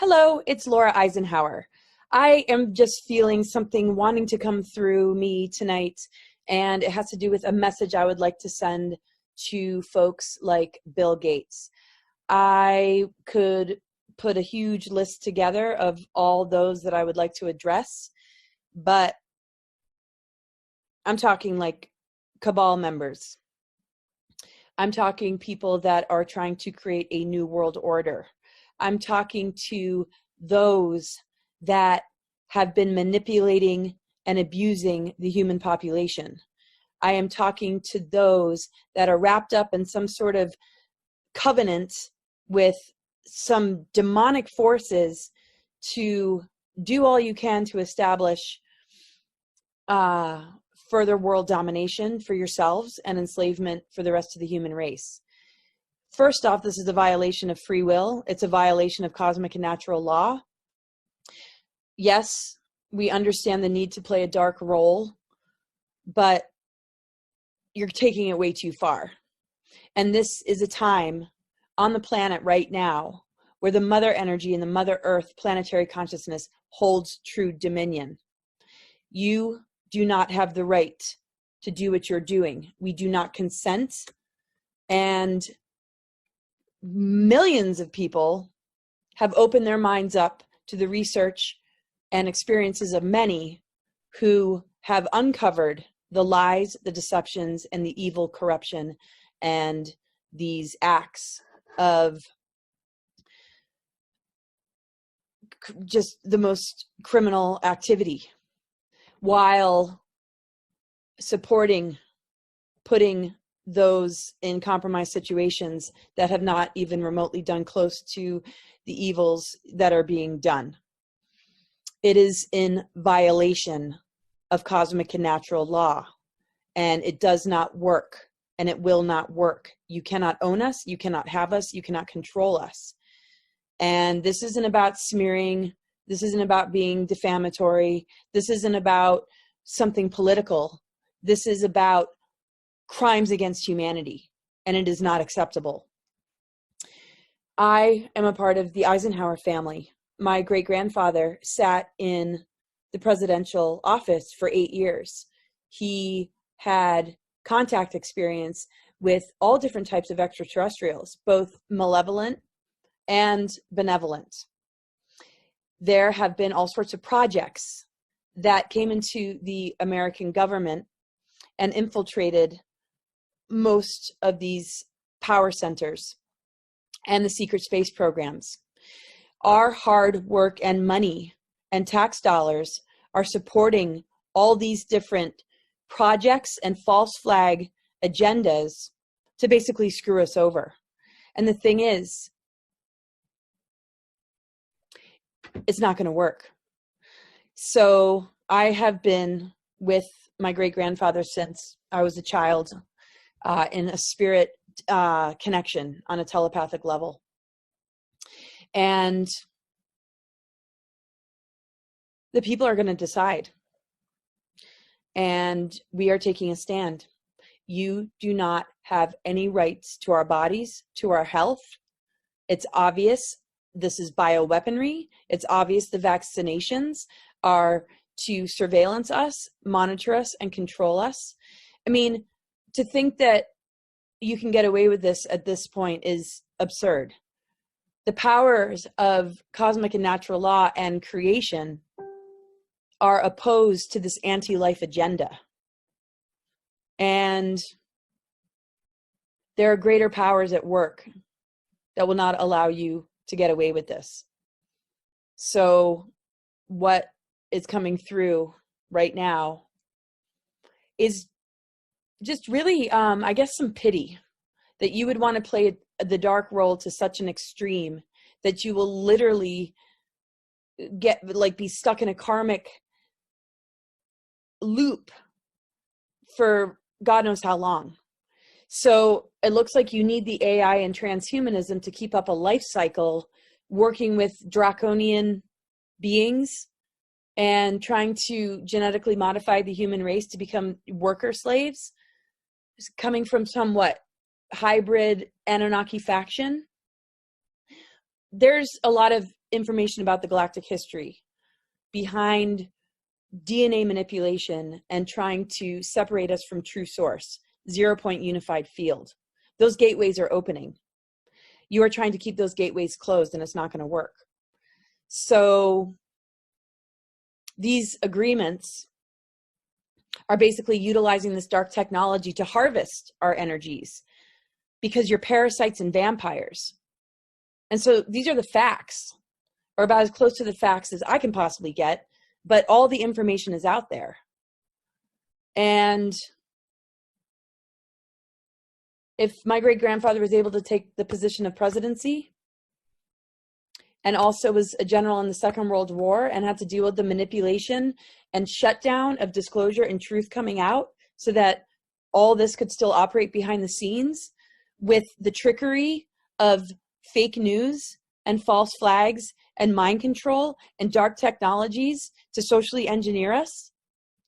Hello, it's Laura Eisenhower. I am just feeling something wanting to come through me tonight, and it has to do with a message I would like to send to folks like Bill Gates. I could put a huge list together of all those that I would like to address, but I'm talking like cabal members. I'm talking people that are trying to create a new world order. I'm talking to those that have been manipulating and abusing the human population. I am talking to those that are wrapped up in some sort of covenant with some demonic forces to do all you can to establish further world domination for yourselves and enslavement for the rest of the human race. First off, this is a violation of free will. It's a violation of cosmic and natural law. Yes, we understand the need to play a dark role, but you're taking it way too far. And this is a time on the planet right now where the mother energy and the mother earth planetary consciousness holds true dominion. You do not have the right to do what you're doing. We do not consent, and millions of people have opened their minds up to the research and experiences of many who have uncovered the lies, the deceptions, and the evil corruption and these acts of just the most criminal activity, while supporting putting those in compromised situations that have not even remotely done close to the evils that are being done. It is in violation of cosmic and natural law, and it does not work, and it will not work. You cannot own us, you cannot have us, you cannot control us. And this isn't about smearing, this isn't about being defamatory, this isn't about something political. This is about crimes against humanity, and it is not acceptable. I am a part of the Eisenhower family. My great-grandfather sat in the presidential office for 8 years. He had contact experience with all different types of extraterrestrials, both malevolent and benevolent. There have been all sorts of projects that came into the American government and infiltrated most of these power centers and the secret space programs. Our hard work and money and tax dollars are supporting all these different projects and false flag agendas to basically screw us over. And the thing is, it's not going to work. So I have been with my great-grandfather since I was a child, in a spirit connection on a telepathic level. And the people are going to decide. And we are taking a stand. You do not have any rights to our bodies, to our health. It's obvious this is bioweaponry. It's obvious the vaccinations are to surveillance us, monitor us, and control us. I mean, to think that you can get away with this at this point is absurd. The powers of cosmic and natural law and creation are opposed to this anti-life agenda. And there are greater powers at work that will not allow you to get away with this. So what is coming through right now is just really, I guess, some pity that you would want to play the dark role to such an extreme that you will literally be stuck in a karmic loop for God knows how long. So it looks like you need the AI and transhumanism to keep up a life cycle, working with draconian beings and trying to genetically modify the human race to become worker slaves, coming from some hybrid Anunnaki faction. There's a lot of information about the galactic history behind DNA manipulation and trying to separate us from true source, 0-point unified field. Those gateways are opening. You are trying to keep those gateways closed, and it's not going to work. So these agreements are basically utilizing this dark technology to harvest our energies because you're parasites and vampires. And so these are the facts, or about as close to the facts as I can possibly get, but all the information is out there. And if my great-grandfather was able to take the position of presidency and also was a general in the Second World War and had to deal with the manipulation and shutdown of disclosure and truth coming out so that all this could still operate behind the scenes with the trickery of fake news and false flags and mind control and dark technologies to socially engineer us,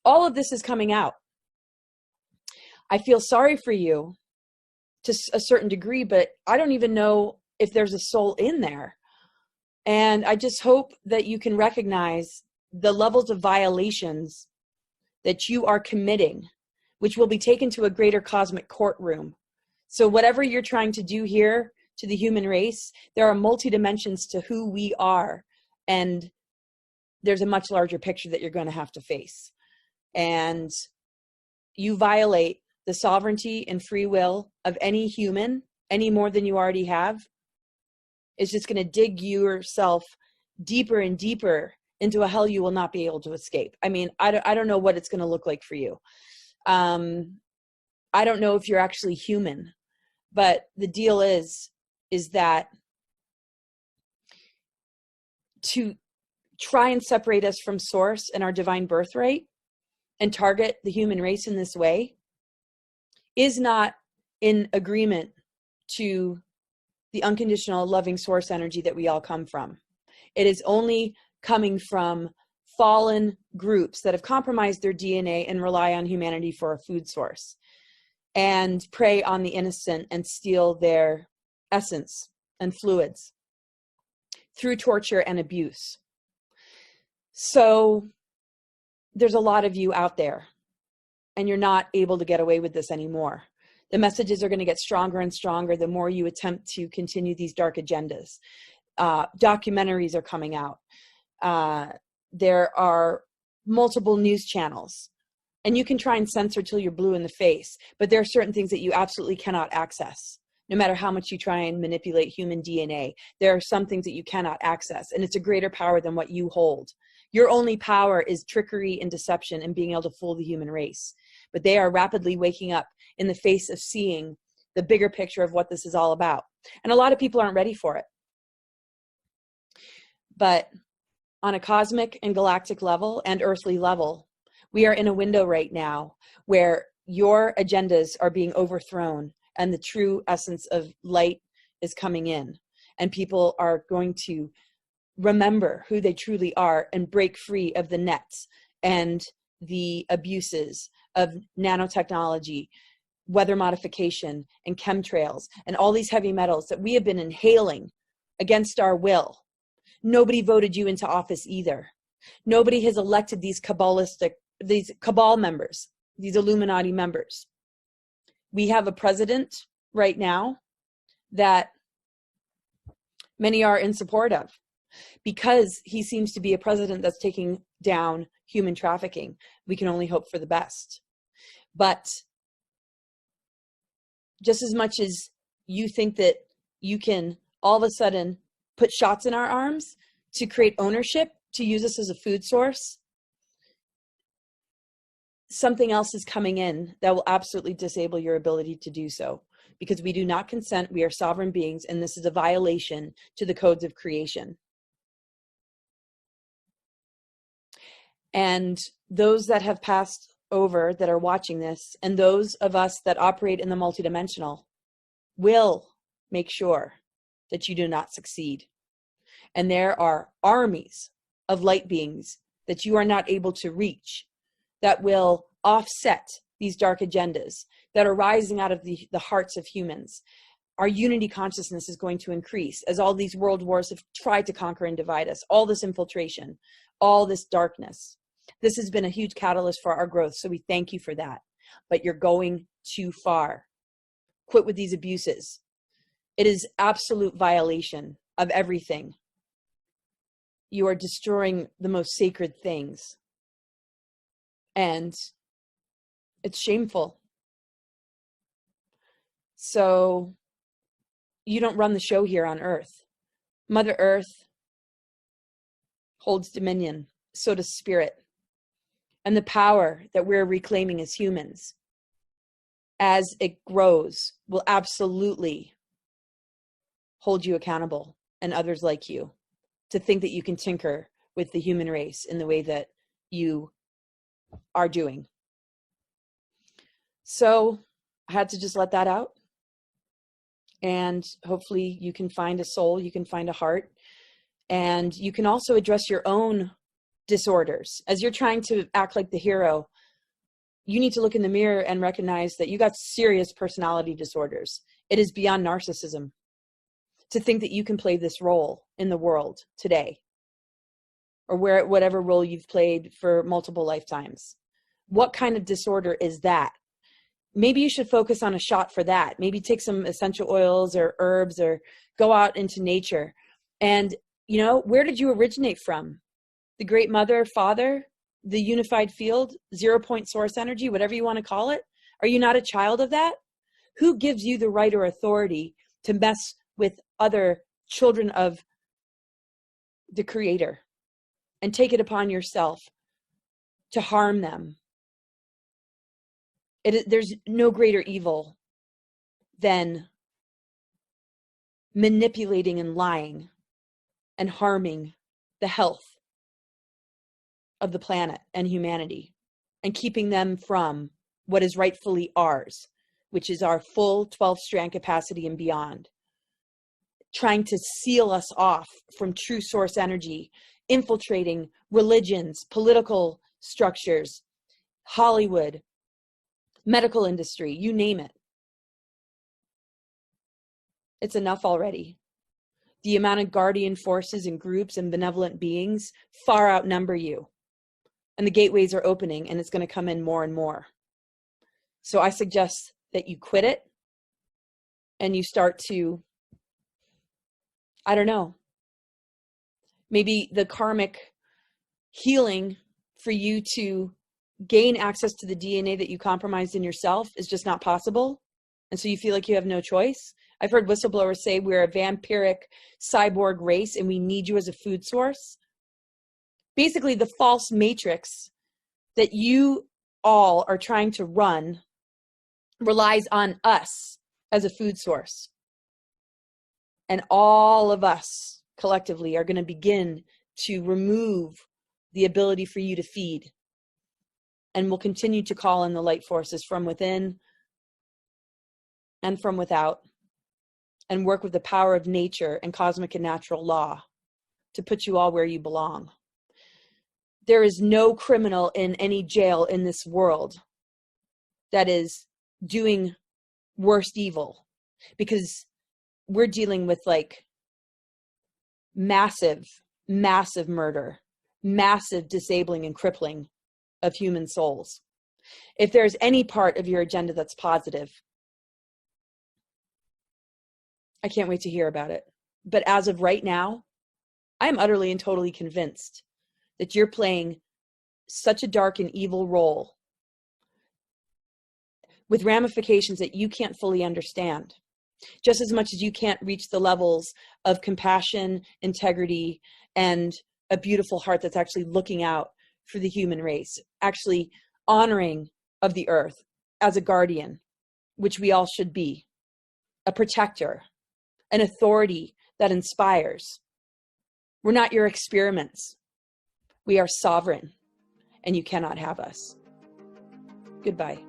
all of this is coming out. I feel sorry for you to a certain degree, but I don't even know if there's a soul in there. And I just hope that you can recognize the levels of violations that you are committing, which will be taken to a greater cosmic courtroom. So whatever you're trying to do here to the human race, there are multi-dimensions to who we are. And there's a much larger picture that you're going to have to face. And you violate the sovereignty and free will of any human any more than you already have. It's just going to dig yourself deeper and deeper into a hell you will not be able to escape. I mean, I don't know what it's going to look like for you. I don't know if you're actually human, but the deal is that to try and separate us from source and our divine birthright and target the human race in this way is not in agreement to the unconditional loving source energy that we all come from. It is only coming from fallen groups that have compromised their DNA and rely on humanity for a food source and prey on the innocent and steal their essence and fluids through torture and abuse. So there's a lot of you out there, and you're not able to get away with this anymore. The messages are going to get stronger and stronger the more you attempt to continue these dark agendas. Documentaries are coming out. There are multiple news channels, and you can try and censor till you're blue in the face, but there are certain things that you absolutely cannot access. No matter how much you try and manipulate human DNA, there are some things that you cannot access, and it's a greater power than what you hold. Your only power is trickery and deception and being able to fool the human race. But they are rapidly waking up in the face of seeing the bigger picture of what this is all about. And a lot of people aren't ready for it. But on a cosmic and galactic level and earthly level, we are in a window right now where your agendas are being overthrown and the true essence of light is coming in. And people are going to remember who they truly are and break free of the nets and the abuses of nanotechnology, weather modification, and chemtrails, and all these heavy metals that we have been inhaling against our will. Nobody voted you into office either. Nobody has elected these cabal members, these Illuminati members. We have a president right now that many are in support of because he seems to be a president that's taking down human trafficking. We can only hope for the best. But just as much as you think that you can all of a sudden put shots in our arms to create ownership, to use us as a food source, something else is coming in that will absolutely disable your ability to do so, because we do not consent. We are sovereign beings, and this is a violation to the codes of creation. And those that have passed over that are watching this, and those of us that operate in the multidimensional, will make sure that you do not succeed. And there are armies of light beings that you are not able to reach that will offset these dark agendas that are rising out of the hearts of humans. our unity consciousness is going to increase as all these world wars have tried to conquer and divide us, all this infiltration, all this darkness. This has been a huge catalyst for our growth, so we thank you for that. But you're going too far. Quit with these abuses. It is absolute violation of everything. You are destroying the most sacred things. And it's shameful. So you don't run the show here on Earth. Mother Earth holds dominion, so does Spirit. And the power that we're reclaiming as humans, as it grows, will absolutely hold you accountable and others like you to think that you can tinker with the human race in the way that you are doing. So I had to just let that out. And hopefully you can find a soul, you can find a heart, and you can also address your own disorders. As you're trying to act like the hero, you need to look in the mirror and recognize that you got serious personality disorders. It is beyond narcissism to think that you can play this role in the world today, or whatever role you've played for multiple lifetimes. What kind of disorder is that? Maybe you should focus on a shot for that. Maybe take some essential oils or herbs or go out into nature. And, you know, where did you originate from? The great mother, father, the unified field, 0-point source energy, whatever you want to call it? Are you not a child of that? Who gives you the right or authority to mess with other children of the Creator and take it upon yourself to harm them? There's no greater evil than manipulating and lying and harming the health of the planet and humanity and keeping them from what is rightfully ours, which is our full 12-strand capacity and beyond. Trying to seal us off from true source energy, infiltrating religions, political structures, Hollywood, medical industry, you name it. It's enough already. The amount of guardian forces and groups and benevolent beings far outnumber you. And the gateways are opening, and it's going to come in more and more. So I suggest that you quit it and you start to, I don't know, maybe the karmic healing for you to gain access to the DNA that you compromised in yourself is just not possible. And so you feel like you have no choice. I've heard whistleblowers say we're a vampiric cyborg race and we need you as a food source. Basically, the false matrix that you all are trying to run relies on us as a food source. And all of us collectively are going to begin to remove the ability for you to feed. And we'll continue to call in the light forces from within and from without, and work with the power of nature and cosmic and natural law to put you all where you belong. There is no criminal in any jail in this world that is doing worst evil, because we're dealing with like massive murder, massive disabling and crippling of human souls. If there's any part of your agenda that's positive, I can't wait to hear about it. But as of right now, I'm utterly and totally convinced that you're playing such a dark and evil role with ramifications that you can't fully understand. Just as much as you can't reach the levels of compassion, integrity, and a beautiful heart that's actually looking out for the human race, actually honoring of the earth as a guardian, which we all should be, a protector, an authority that inspires. We're not your experiments. We are sovereign, and you cannot have us. Goodbye.